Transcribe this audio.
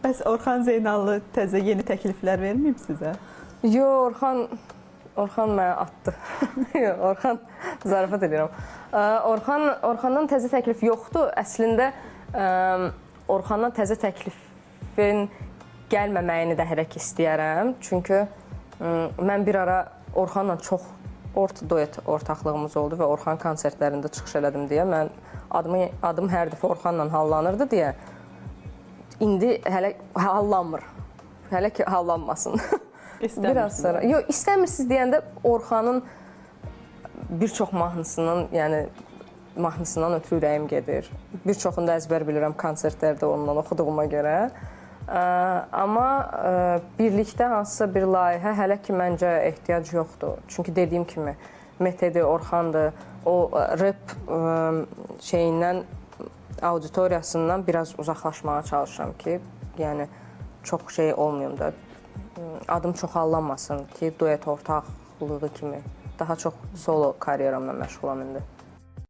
Bəs Orxan Zeynallı təzə yeni təkliflər verməyib sizə? Yox, Orxan mənə atdı. Yox, Orxan, zarafat edirəm. Orxandan təzə təklif yoxdur. Əslində, Orxandan təzə təklifin gəlməməyini də hərək istəyərəm. Çünki mən bir ara Orxanla çox duet ortaqlığımız oldu və Orxan konsertlərində çıxış elədim deyə mən adım hər dəfə Orxanla hallanırdı deyə indi hələ hallanmır. Hələ ki hallanmasın. Biraz sonra. Yox, istəmirsiniz deyəndə Orxanın bir çox mahnısının, yəni mahnısından ötürü ürəyim gedir. Bir çoxunu da əzbər bilirəm konsertlərdə ondan oxuduğuma görə. Amma birlikdə hansısa bir layihə hələ ki məncə ehtiyac yoxdur. Çünki dediyim kimi Metedi, Orxandır, o rap şeyindən, auditoriyasından biraz uzaqlaşmağa çalışıram ki, yəni çox şey olmayım da, adım çoxallanmasın ki, duet ortaqlığı kimi. Daha çox solo karyeramla məşğulam indi.